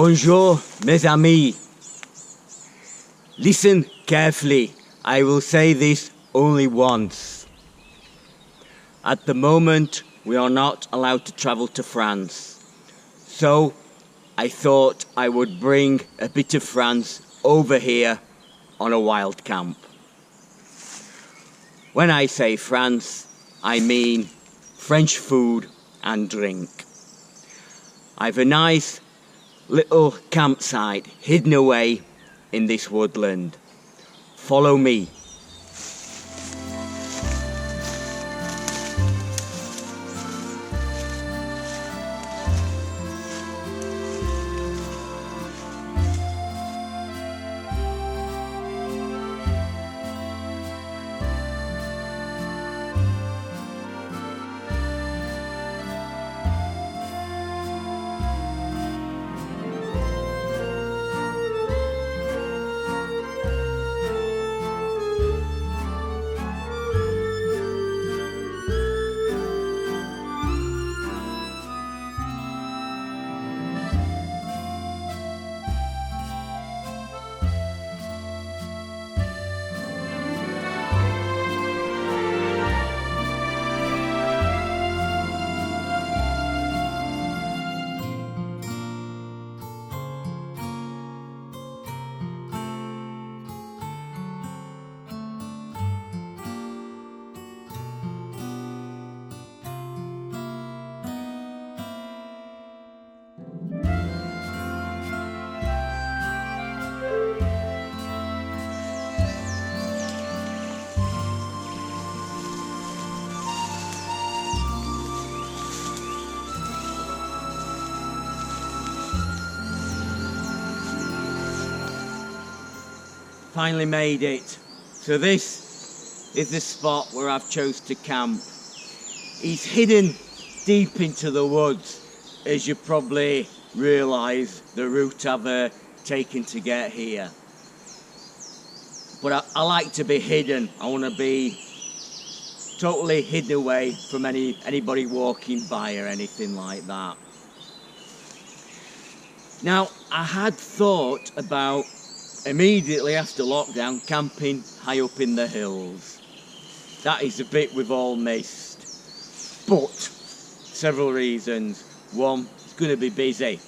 Bonjour, mes amis. Listen carefully. I will say this only once. At the moment, we are not allowed to travel to France. So, I thought I would bring a bit of France over here on a Wildcamp. When I say France, I mean French food and drink. I've a nice little campsite hidden away in this woodland. Follow me. Finally made it. So this is the spot where I've chose to camp. It's hidden deep into the woods, as you probably realise the route I've taken to get here. But I like to be hidden. I want to be totally hidden away from anybody walking by or anything like that. Now, I had thought about immediately after lockdown camping high up in the hills. That is a bit we've all missed, but several reasons. One, it's going to be busy.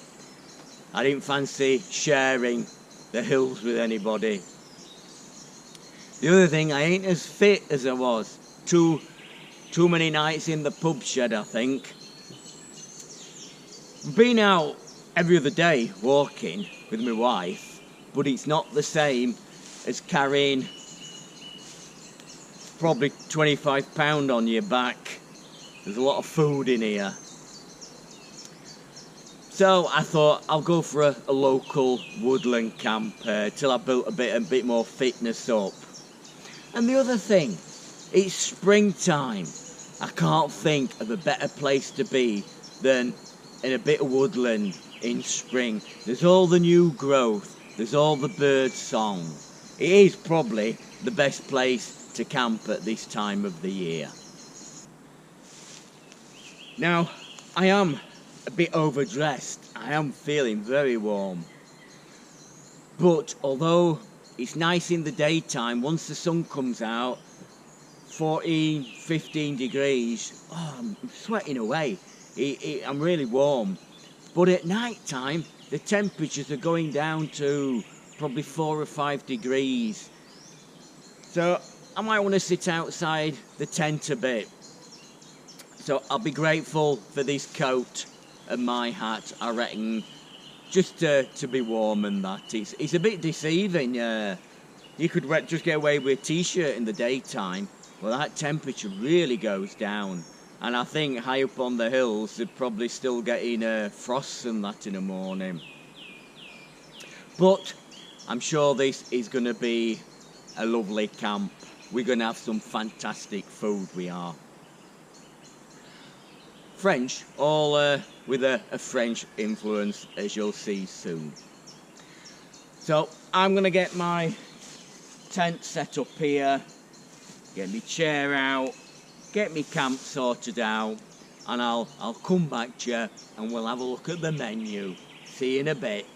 I didn't fancy sharing the hills with anybody. The other thing, I ain't as fit as I was. Too many nights in the pub shed, I think. Been out every other day walking with my wife, but it's not the same as carrying probably 25 pound on your back. There's a lot of food in here. So I thought I'll go for a local woodland camp till I built a bit more fitness up. And the other thing, it's springtime. I can't think of a better place to be than in a bit of woodland in spring. There's all the new growth. There's all the bird song. It is probably the best place to camp at this time of the year. Now, I am a bit overdressed. I am feeling very warm. But although it's nice in the daytime, once the sun comes out, 14, 15 degrees, I'm sweating away. I'm really warm. But at night time, the temperatures are going down to probably 4 or 5 degrees. So I might want to sit outside the tent a bit. So I'll be grateful for this coat and my hat, I reckon, just to be warm and that. It's a bit deceiving. You could just get away with a t-shirt in the daytime. Well, that temperature really goes down. And I think high up on the hills, they're probably still getting frosts and that in the morning. But I'm sure this is going to be a lovely camp. We're going to have some fantastic food, we are. French, all with a French influence, as you'll see soon. So I'm going to get my tent set up here, get my chair out, get my camp sorted out, and I'll come back to you and we'll have a look at the menu. See you in a bit.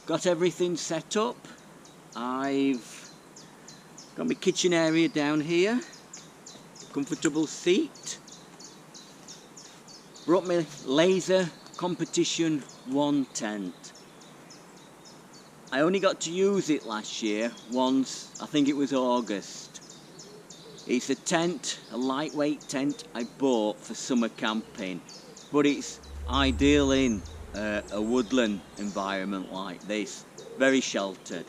Got everything set up. I've got my kitchen area down here, comfortable seat. Brought my laser competition 1 tent. I only got to use it last year once, I think it was August. It's a tent, a lightweight tent I bought for summer camping, but it's ideal in a woodland environment like this, very sheltered.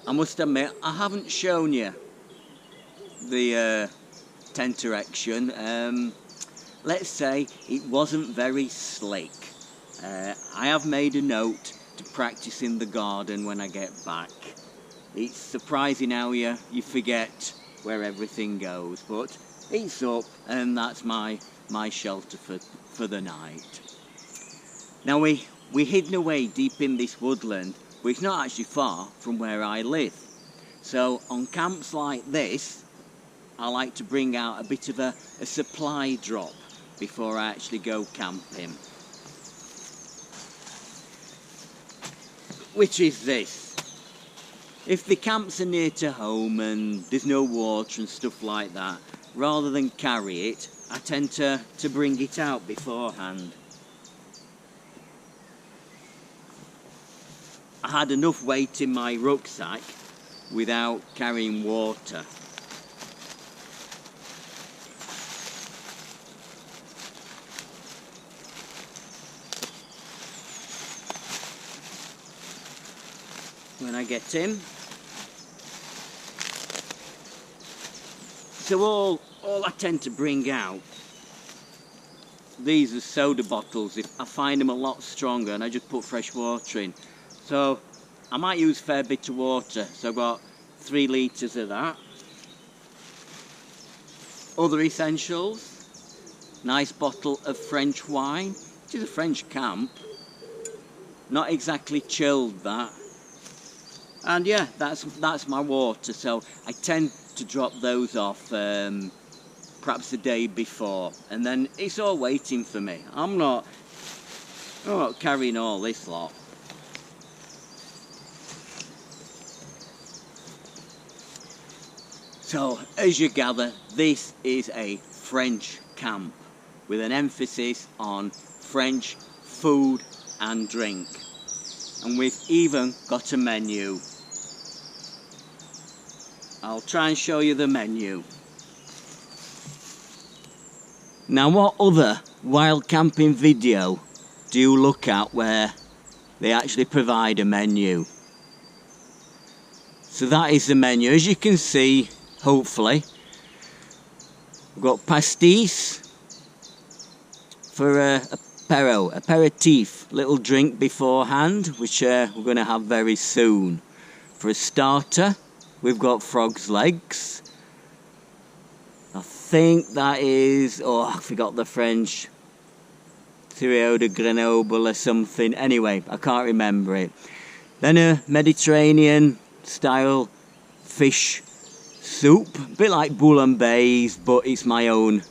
I must admit, I haven't shown you the tent erection. Let's say it wasn't very slick. I have made a note to practice in the garden when I get back. It's surprising how you forget where everything goes, but it's up, and that's my shelter for the night. Now we're hidden away deep in this woodland, but it's not actually far from where I live. So on camps like this, I like to bring out a bit of a supply drop before I actually go camping. Which is this. If the camps are near to home and there's no water and stuff like that, rather than carry it, I tend to bring it out beforehand. I had enough weight in my rucksack without carrying water. When I get in. So all I tend to bring out, these are soda bottles. If I find them a lot stronger, and I just put fresh water in. So I might use a fair bit of water. So I've got 3 litres of that. Other essentials, nice bottle of French wine, which is a French camp. Not exactly chilled, that. And yeah, that's my water. So I tend to drop those off perhaps the day before, and then it's all waiting for me. I'm not carrying all this lot. So as you gather, this is a French camp with an emphasis on French food and drink. And we've even got a menu. I'll try and show you the menu. Now, what other wild camping video do you look at where they actually provide a menu? So that is the menu. As you can see, hopefully, we've got pastis for aperitif, little drink beforehand, which we're going to have very soon. For a starter, we've got frog's legs. I think that is, I forgot the French, Trio de Grenoble or something. Anyway, I can't remember it. Then a Mediterranean style fish soup, a bit like bouillabaisse, but it's my own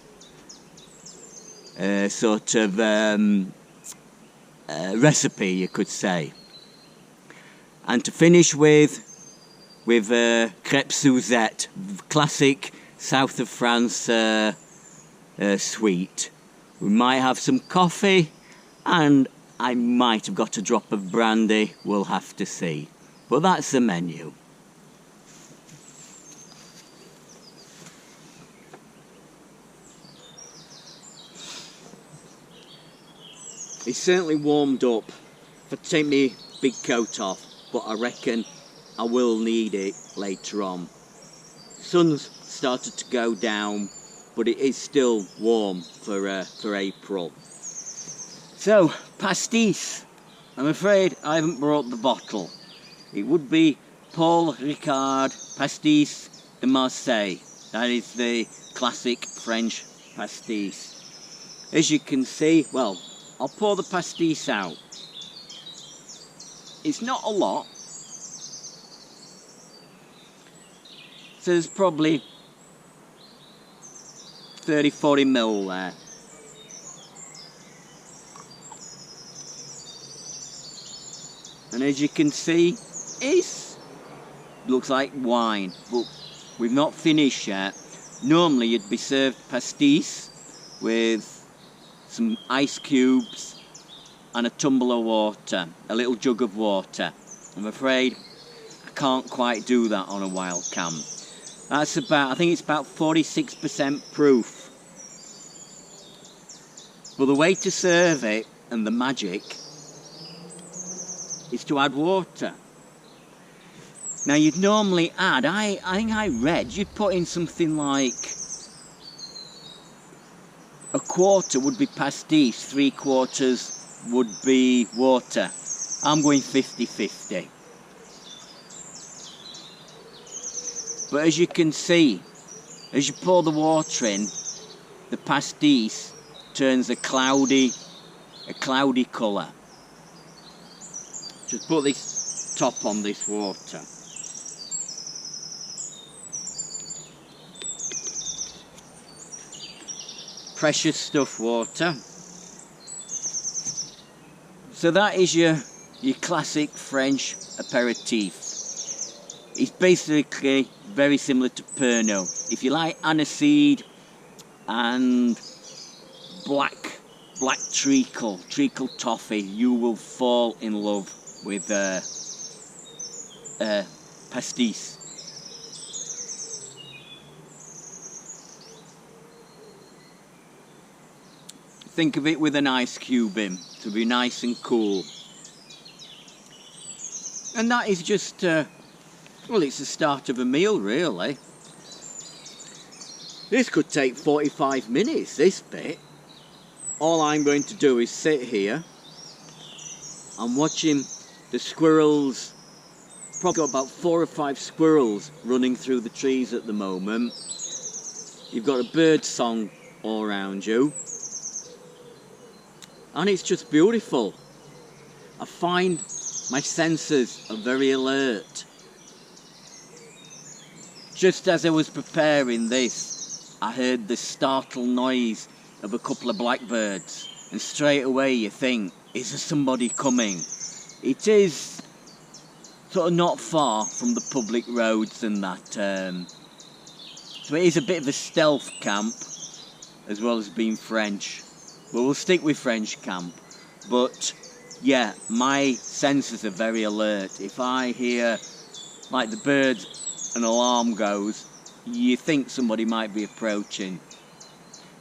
sort of recipe, you could say. And to finish with Crepe Suzette, classic south of France sweet. We might have some coffee, and I might have got a drop of brandy, we'll have to see. But that's the menu. It's certainly warmed up. If I take my big coat off, but I reckon I will need it later on. Sun's started to go down, but it is still warm for April. So, pastis. I'm afraid I haven't brought the bottle. It would be Paul Ricard Pastis de Marseille. That is the classic French pastis. As you can see, well, I'll pour the pastis out. It's not a lot, there's probably 30-40 ml there. And as you can see, it looks like wine, but we've not finished yet. Normally you'd be served pastis with some ice cubes and a tumbler of water, a little jug of water. I'm afraid I can't quite do that on a Wildcamp. That's about, I think it's about 46% proof. But the way to serve it, and the magic, is to add water. Now you'd normally add, I think I read, you'd put in something like a quarter would be pastis, 3/4 would be water. I'm going 50-50. But as you can see, as you pour the water in, the pastis turns a cloudy colour. Just put this top on this water. Precious stuff water. So that is your classic French aperitif. It's basically very similar to Pernod. If you like aniseed and black treacle toffee, you will fall in love with pastis. Think of it with an ice cube in to be nice and cool. And that is just, well, it's the start of a meal really. This could take 45 minutes, this bit. All I'm going to do is sit here. I'm watching the squirrels. Probably got about 4 or 5 squirrels running through the trees at the moment. You've got a bird song all around you. And it's just beautiful. I find my senses are very alert. Just as I was preparing this, I heard the startled noise of a couple of blackbirds, and straight away you think, is there somebody coming? It is sort of not far from the public roads and that, so it is a bit of a stealth camp as well as being French, but we'll stick with French camp. But yeah, my senses are very alert. If I hear like the birds, an alarm goes, you think somebody might be approaching.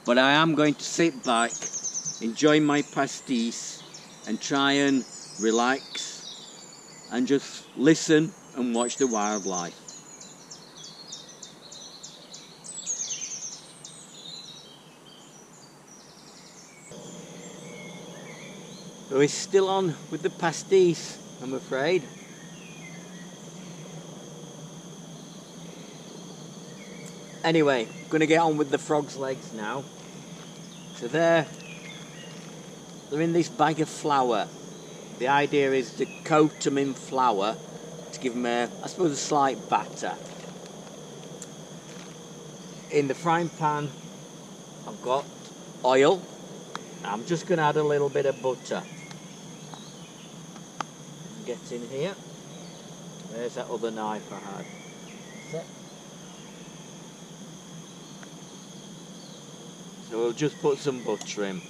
But I am going to sit back, enjoy my pastis, and try and relax and just listen and watch the wildlife. So he's still on with the pastis, I'm afraid. Anyway, I'm going to get on with the frog's legs now. So they're in this bag of flour. The idea is to coat them in flour to give them a, I suppose, a slight batter. In the frying pan, I've got oil. I'm just going to add a little bit of butter. Get in here. There's that other knife I had. So we'll just put some butter in.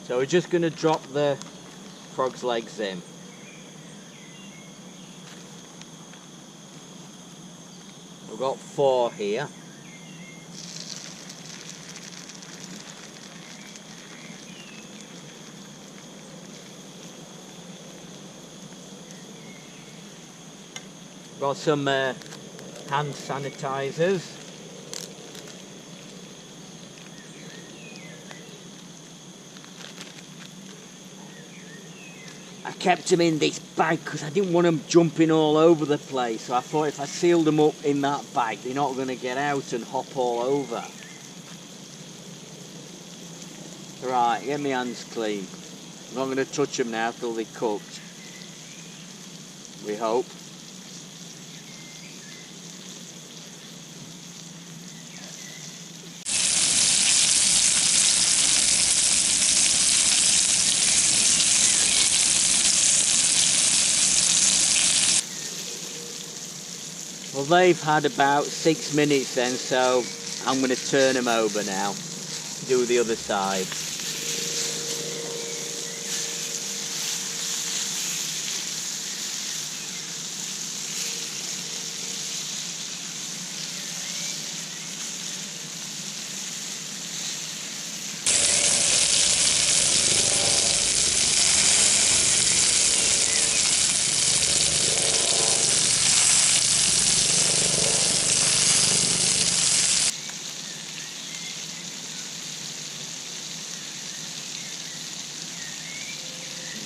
So we're just going to drop the frog's legs in. We've got 4 here. Got some hand sanitizers. I kept them in this bag because I didn't want them jumping all over the place. So I thought if I sealed them up in that bag, they're not going to get out and hop all over. Right, get my hands clean. I'm not going to touch them now till they're cooked. We hope. Well, they've had about 6 minutes then, so I'm going to turn them over now. Do the other side.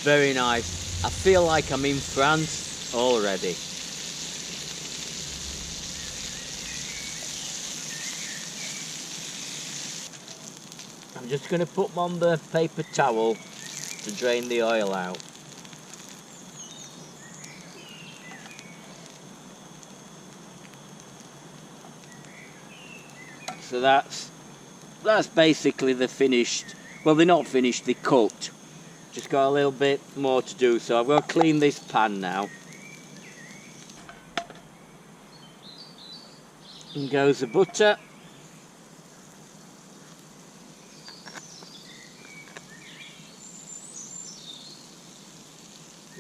Very nice. I feel like I'm in France already. I'm just going to put them on the paper towel to drain the oil out. So that's basically the finished, well, they're not finished, they're cooked. Just got a little bit more to do, so I've got to clean this pan now. In goes the butter.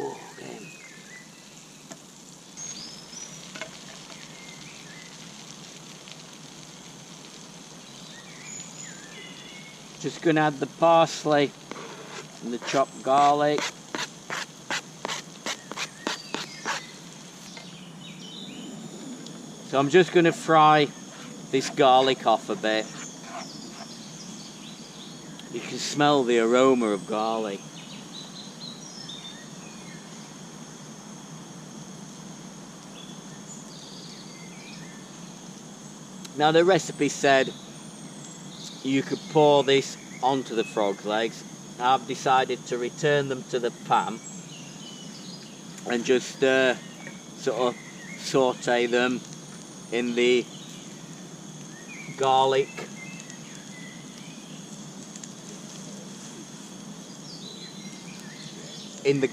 Oh, okay. Just going to add the parsley and the chopped garlic. So I'm just going to fry this garlic off a bit. You can smell the aroma of garlic. Now the recipe said you could pour this onto the frog's legs. I've decided to return them to the pan and just sort of saute them in the garlic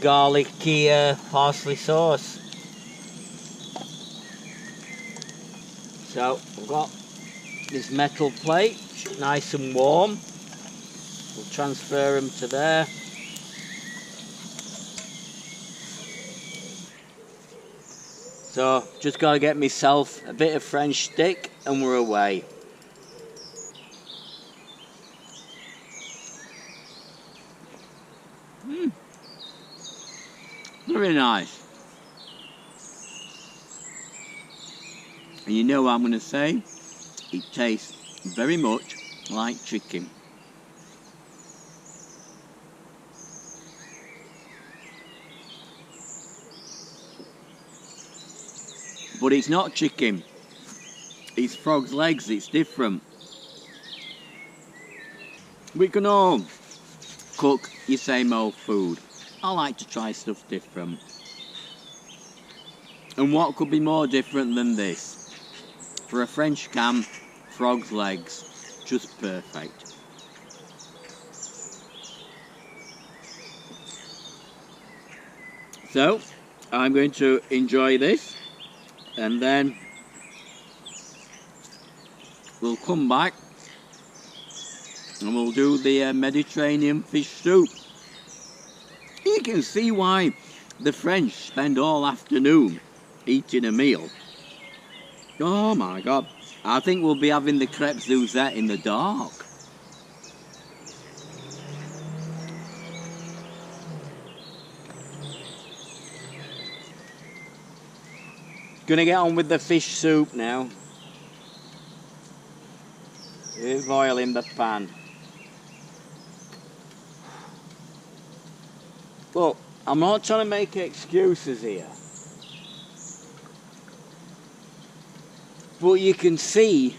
garlicky parsley sauce. So I've got this metal plate, nice and warm. We'll transfer them to there. So just got to get myself a bit of French stick and we're away. Very nice. And you know what I'm going to say? It tastes very much like chicken. But it's not chicken, it's frog's legs, it's different. We can all cook your same old food. I like to try stuff different. And what could be more different than this? For a French camp, frog's legs, just perfect. So, I'm going to enjoy this. And then we'll come back and we'll do the Mediterranean fish soup. You can see why the French spend all afternoon eating a meal. Oh my God, I think we'll be having the Crepe Suzette in the dark. Gonna get on with the fish soup now. With oil in the pan. Look, I'm not trying to make excuses here. But you can see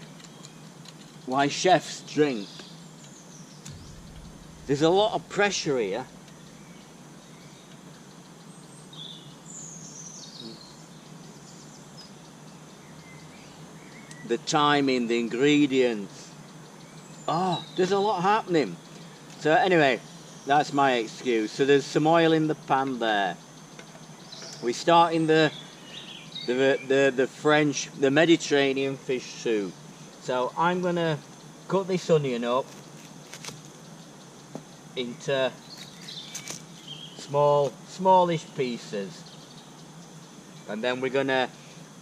why chefs drink. There's a lot of pressure here. The timing, the ingredients. Oh, there's a lot happening. So anyway, that's my excuse. So there's some oil in the pan there. We start in the French, the Mediterranean fish soup. So I'm gonna cut this onion up into smallish pieces, and then we're gonna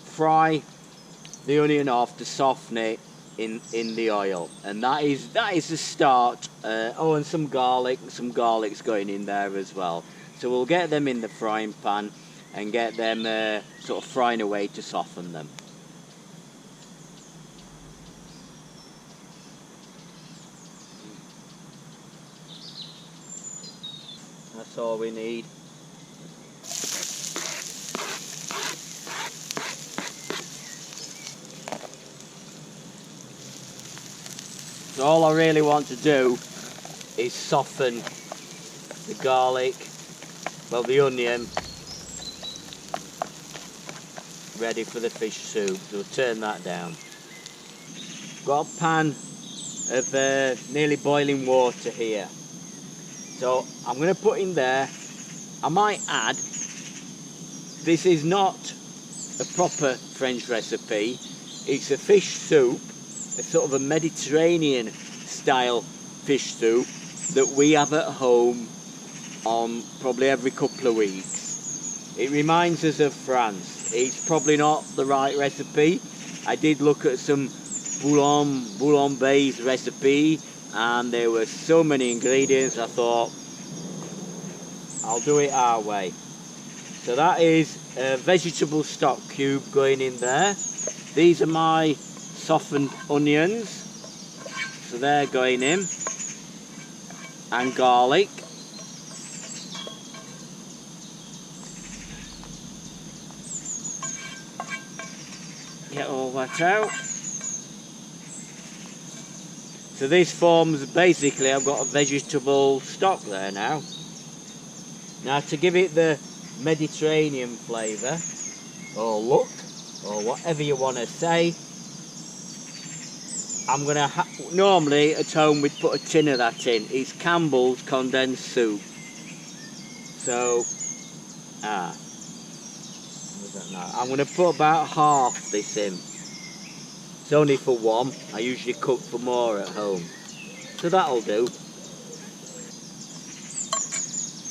fry the onion off to soften it in the oil, and that is the start. Oh, and some garlic's going in there as well. So we'll get them in the frying pan and get them sort of frying away to soften them. That's all we need. So all I really want to do is soften the garlic, well, the onion, ready for the fish soup. So we'll turn that down. Got a pan of nearly boiling water here. So I'm going to put in there, I might add, this is not a proper French recipe, it's a fish soup, a sort of a Mediterranean style fish soup that we have at home on probably every couple of weeks. It reminds us of France. It's probably not the right recipe. I did look at some Flambéed recipe, and there were so many ingredients. I thought I'll do it our way. So that is a vegetable stock cube going in there. These are my softened onions, so they're going in, and garlic. Get all that out. So this forms, basically, I've got a vegetable stock there now. Now to give it the Mediterranean flavour, or look, or whatever you want to say, I'm going to normally at home we'd put a tin of that in. It's Campbell's condensed soup. So, I'm going to put about half this in. It's only for one. I usually cook for more at home. So that'll do.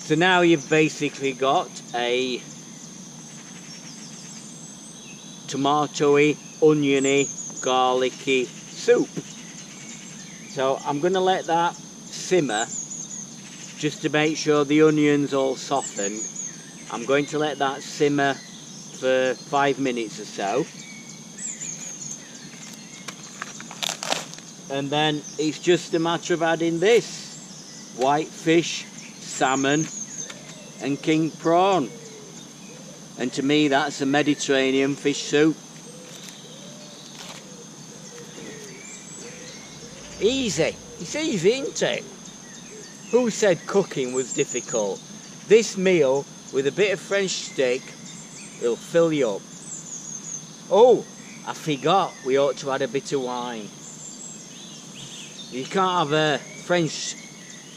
So now you've basically got a tomatoey, oniony, garlicky soup. So I'm going to let that simmer just to make sure the onion's all softened. I'm going to let that simmer for 5 minutes or so, and then it's just a matter of adding this white fish, salmon and king prawn, and to me that's a Mediterranean fish soup. Easy. It's easy, isn't it? Who said cooking was difficult? This meal with a bit of French stick, it'll fill you up. Oh, I forgot, we ought to add a bit of wine. You can't have a French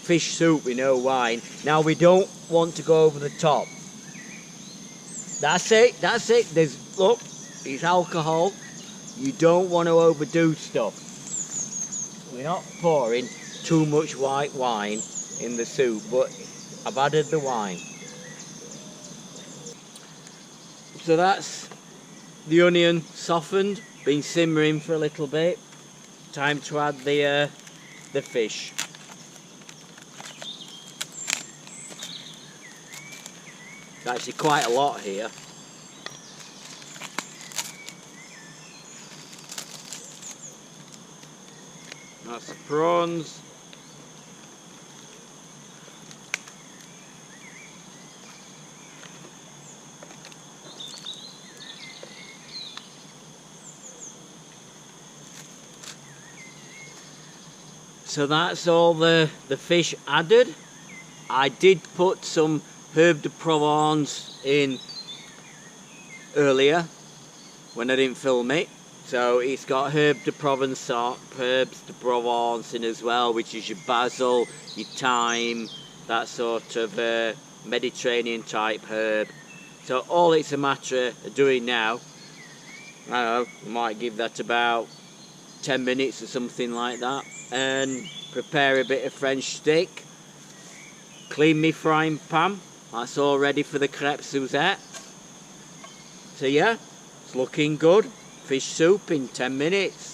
fish soup with no wine. Now we don't want to go over the top. That's it, that's it. There's, look, it's alcohol. You don't want to overdo stuff. We're not pouring too much white wine in the soup, but I've added the wine. So that's the onion softened, been simmering for a little bit. Time to add the fish. There's actually quite a lot here. That's the prawns. So that's all the fish added. I did put some herbe de Provence in earlier when I didn't film it. So it's got herbe de Provence, herbs de Provence in as well, which is your basil, your thyme, that sort of Mediterranean type herb. So all it's a matter of doing now, I don't know, I might give that about 10 minutes or something like that, and prepare a bit of French stick, clean my frying pan, that's all ready for the Crepe Suzette. So yeah, it's looking good. Fish soup in 10 minutes.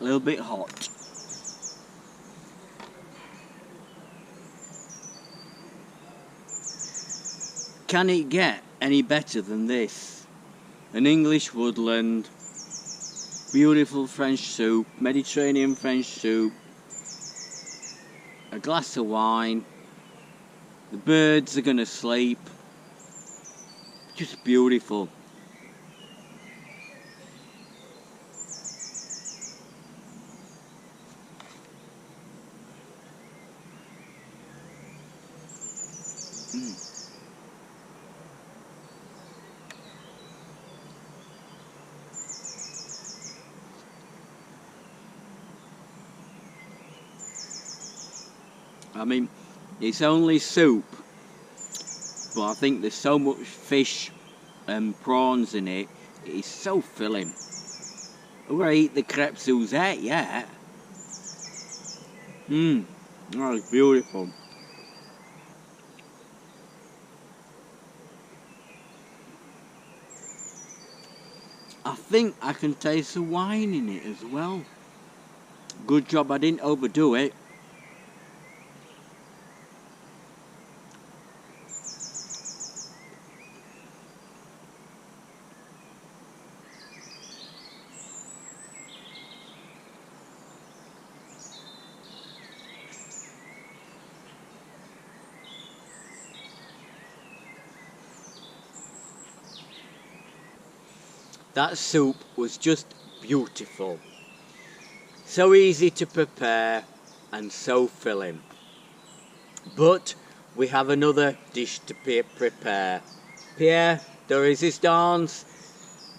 A little bit hot. Can it get any better than this? An English woodland, beautiful French soup, Mediterranean French soup, a glass of wine, the birds are gonna sleep, just beautiful. I mean, it's only soup, but I think there's so much fish and prawns in it, it's so filling. I'm gonna eat the Crepe Suzette yet. That was beautiful. I think I can taste the wine in it as well. Good job I didn't overdo it. That soup was just beautiful. So easy to prepare and so filling. But we have another dish to prepare. Pièce de résistance,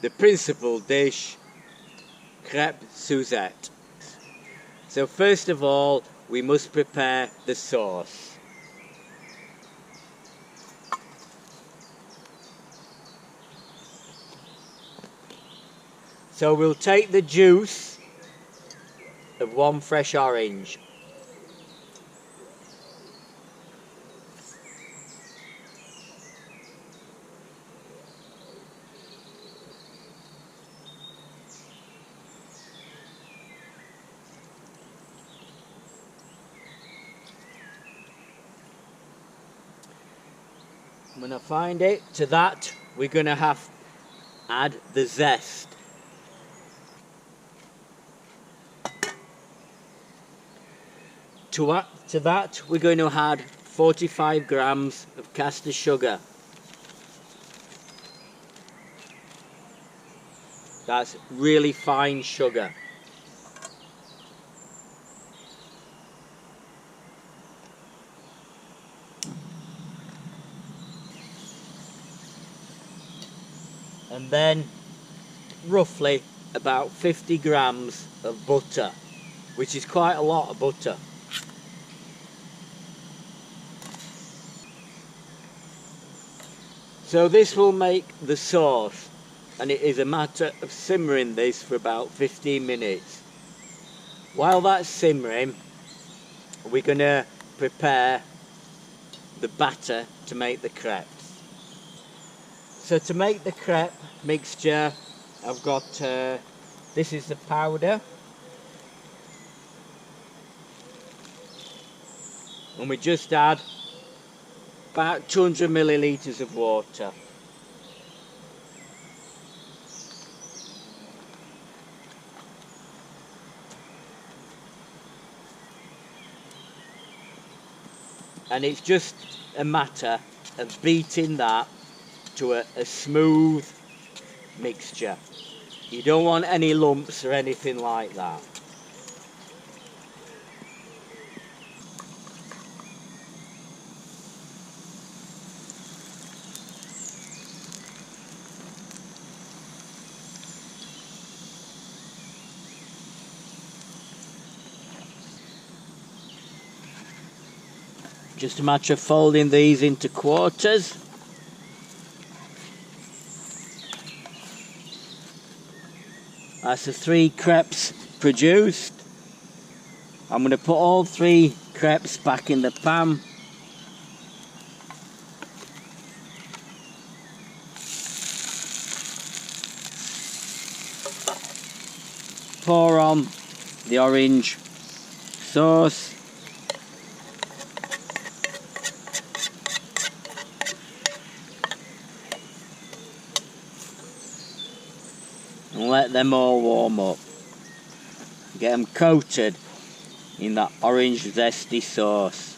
the principal dish, Crepe Suzette. So first of all, we must prepare the sauce. So we'll take the juice of one fresh orange. I'm going to find it. To that, we're going to have add the zest. To that, we're going to add 45 grams of caster sugar. That's really fine sugar. And then roughly about 50 grams of butter, which is quite a lot of butter. So this will make the sauce, and it is a matter of simmering this for about 15 minutes. While that's simmering, we're going to prepare the batter to make the crepes. So to make the crepe mixture, I've got, this is the powder. And we just add about 200 millilitres of water. And it's just a matter of beating that to a smooth mixture. You don't want any lumps or anything like that. Just a matter of folding these into quarters. That's the 3 crepes produced. I'm going to put all 3 crepes back in the pan. Pour on the orange sauce. And let them all warm up. Get them coated in that orange zesty sauce.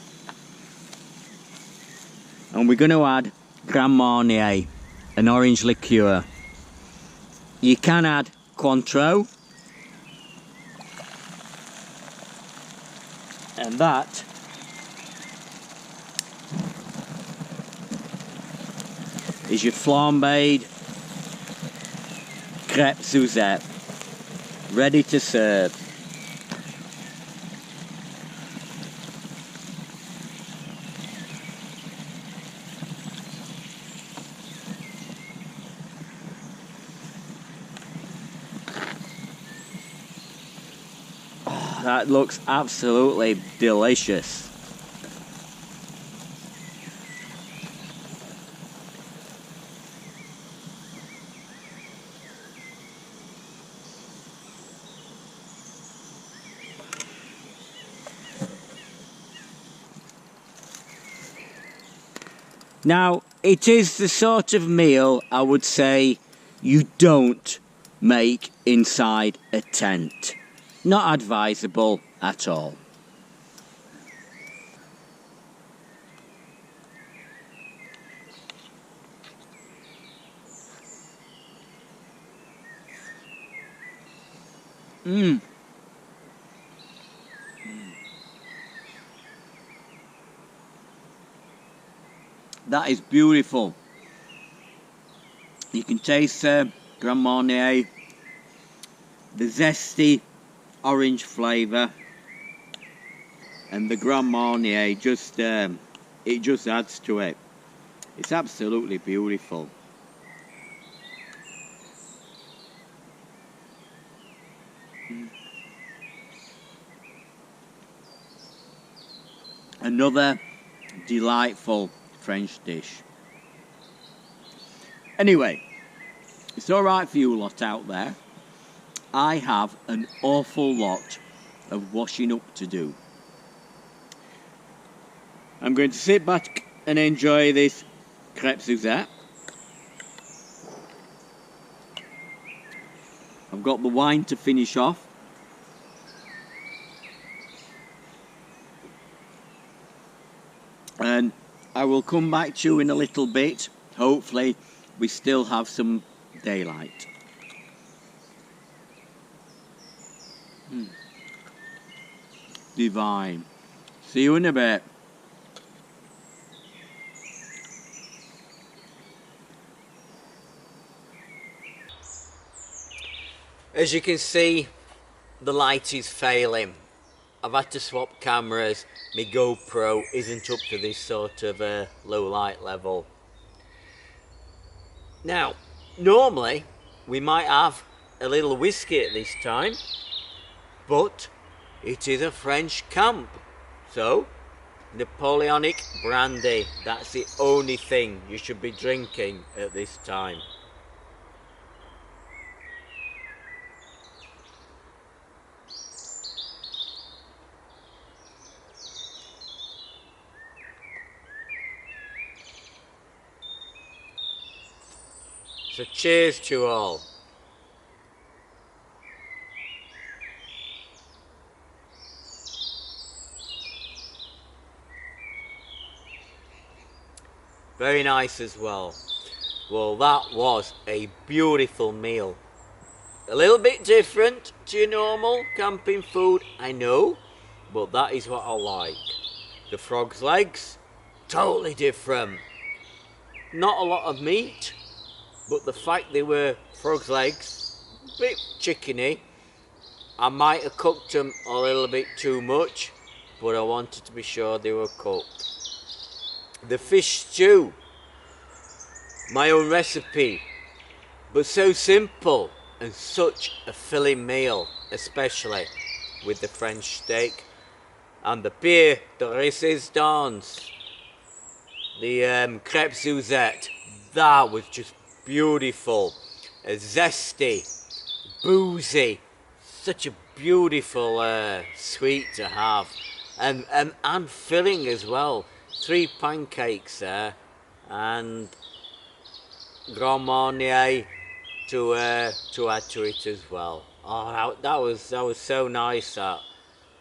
And we're going to add Grand Marnier, an orange liqueur. You can add Cointreau. And that is your Flambéed Crepe Suzette, ready to serve. Oh, that looks absolutely delicious. Now, it is the sort of meal I would say you don't make inside a tent. Not advisable at all. That is beautiful. You can taste Grand Marnier, the zesty orange flavour, and the Grand Marnier just it just adds to it. It's absolutely beautiful. Another delightful French dish. Anyway, it's alright for you lot out there. I have an awful lot of washing up to do. I'm going to sit back and enjoy this Crepe Suzette. I've got the wine to finish off. And I will come back to you in a little bit. Hopefully we still have some daylight. Divine. See you in a bit. As you can see, the light is failing. I've had to swap cameras. My GoPro isn't up to this sort of low light level. Now, normally we might have a little whiskey at this time, but it is a French camp. So, Napoleonic brandy, that's the only thing you should be drinking at this time. So cheers to all. Very nice as well. Well, that was a beautiful meal. A little bit different to your normal camping food, I know, but that is what I like. The frog's legs, totally different. Not a lot of meat, but the fact they were frog's legs, a bit chickeny. I might have cooked them a little bit too much, but I wanted to be sure they were cooked. The fish stew, my own recipe, but so simple and such a filling meal, especially with the French steak and the beer de resistance, the Crepe Suzette. That was just beautiful, zesty, boozy, such a beautiful sweet to have, and filling as well. 3 pancakes there, and Grand Marnier to add to it as well. Oh, that was so nice. That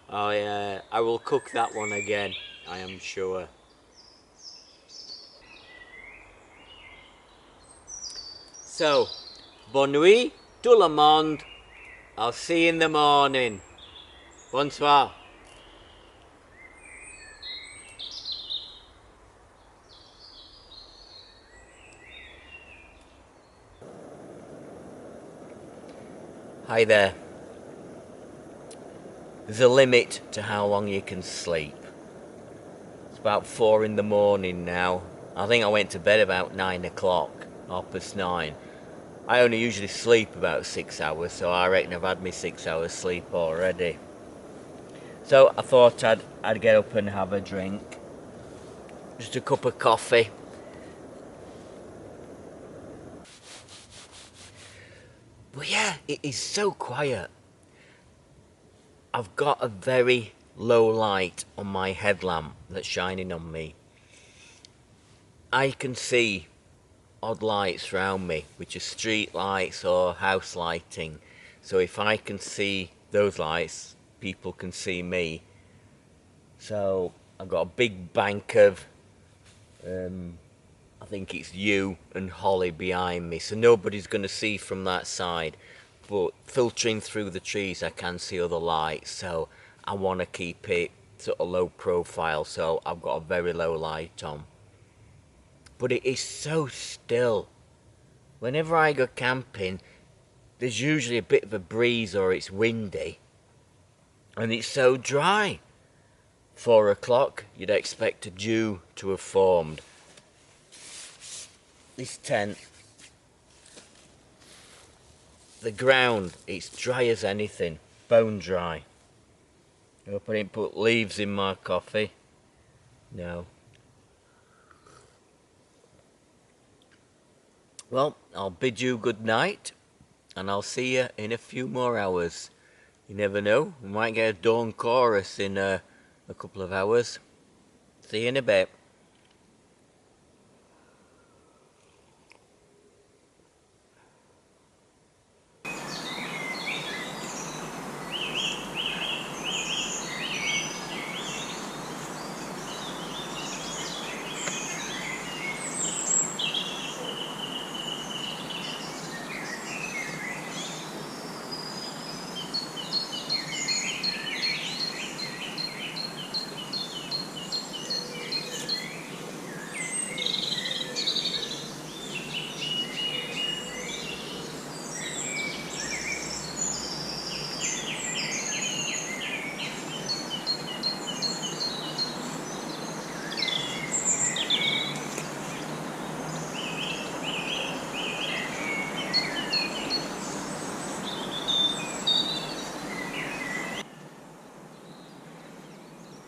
I will cook that one again, I am sure. So, bonne nuit, tout le monde. I'll see you in the morning. Bonsoir. Hi there. There's a limit to how long you can sleep. It's about 4 in the morning now. I think I went to bed about 9 o'clock, 9:30. I only usually sleep about 6 hours, so I reckon I've had my 6 hours sleep already. So I thought I'd get up and have a drink. Just a cup of coffee. But yeah, it is so quiet. I've got a very low light on my headlamp that's shining on me. I can see odd lights around me, which are street lights or house lighting. So if I can see those lights, people can see me. So I've got a big bank of, I think it's yew and holly behind me, so nobody's going to see from that side. But filtering through the trees, I can see other lights, so I want to keep it sort of low profile, so I've got a very low light on. But it is so still. Whenever I go camping, there's usually a bit of a breeze or it's windy, and it's so dry. 4 o'clock, you'd expect a dew to have formed. This tent, the ground, it's dry as anything, bone dry. I hope I didn't put leaves in my coffee. No. Well, I'll bid you good night, and I'll see you in a few more hours. You never know, we might get a dawn chorus in a couple of hours. See you in a bit.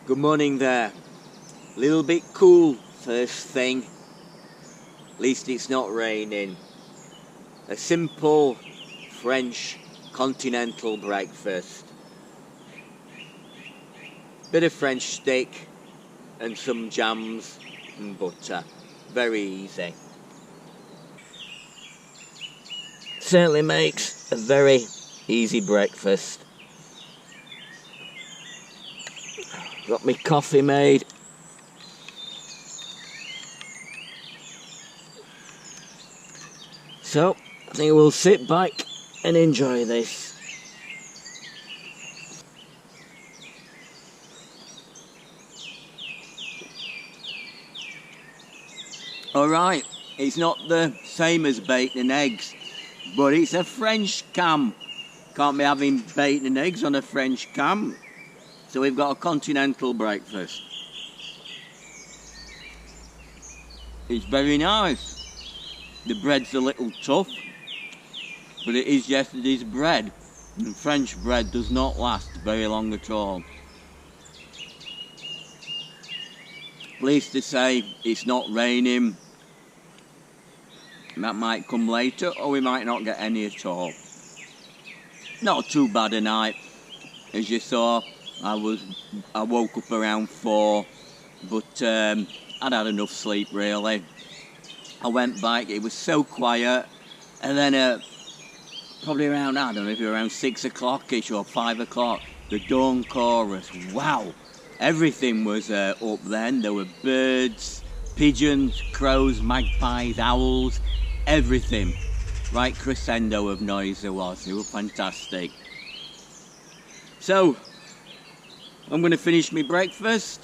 Good morning there. Little bit cool first thing. At least it's not raining. A simple French continental breakfast. Bit of French steak and some jams and butter. Very easy. certainly makes a very easy breakfast. Got my coffee made. So, I think we'll sit back and enjoy this. Alright, it's not the same as bacon and eggs, but it's a French camp. Can't be having bacon and eggs on a French camp. So we've got a continental breakfast. It's very nice. The bread's a little tough, but it is yesterday's bread. And French bread does not last very long at all. Pleased to say it's not raining. That might come later, or we might not get any at all. Not too bad a night. As you saw, I woke up around 4, but I'd had enough sleep really. I went back, it was so quiet, and then probably around, I don't know, if it was around 6 o'clock-ish or 5 o'clock, the dawn chorus, wow! Everything was up then. There were birds, pigeons, crows, magpies, owls, everything. Right crescendo of noise there was. They were fantastic. So, I'm going to finish my breakfast.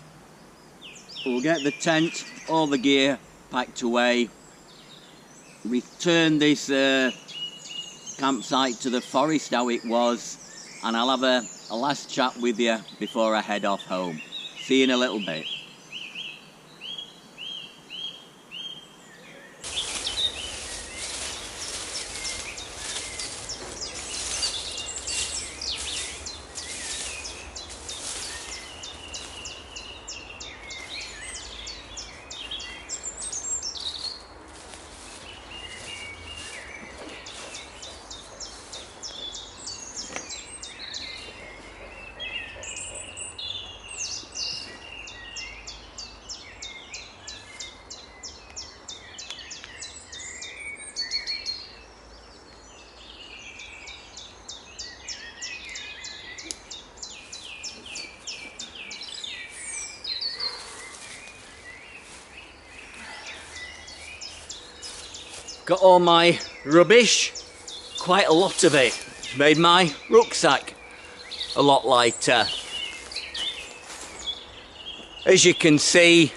We'll get the tent, all the gear packed away. Return this campsite to the forest how it was. And I'll have a last chat with you before I head off home. See you in a little bit. Got all my rubbish, quite a lot of it. Made my rucksack a lot lighter. As you can see,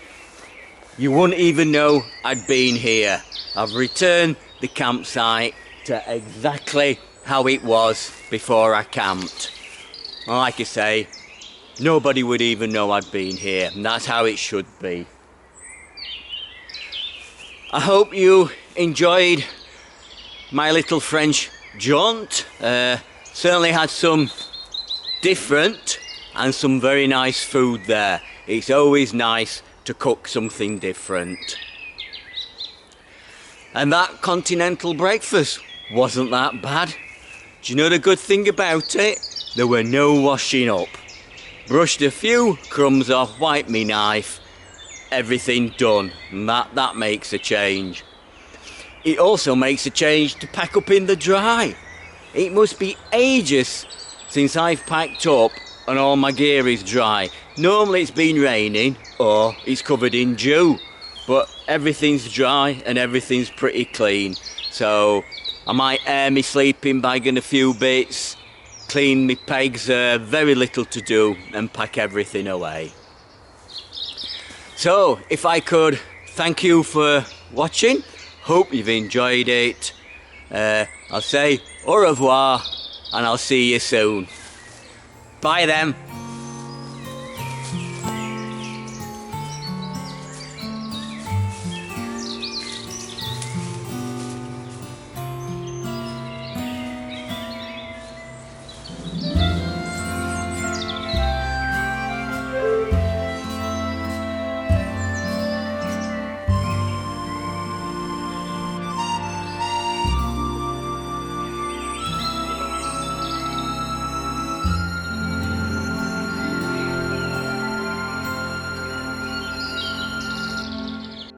you wouldn't even know I'd been here. I've returned the campsite to exactly how it was before I camped. And like I say, nobody would even know I'd been here, and that's how it should be. I hope you enjoyed my little French jaunt. Certainly had some different and some very nice food there. It's always nice to cook something different. And that continental breakfast wasn't that bad. Do you know the good thing about it? There were no washing up. Brushed a few crumbs off, wiped me knife, everything done, and that makes a change. It also makes a change to pack up in the dry. It must be ages since I've packed up and all my gear is dry. Normally it's been raining or it's covered in dew, but everything's dry and everything's pretty clean. So I might air my sleeping bag and a few bits, clean my pegs, very little to do, and pack everything away. So if I could thank you for watching, hope you've enjoyed it. I'll say au revoir and I'll see you soon. Bye then.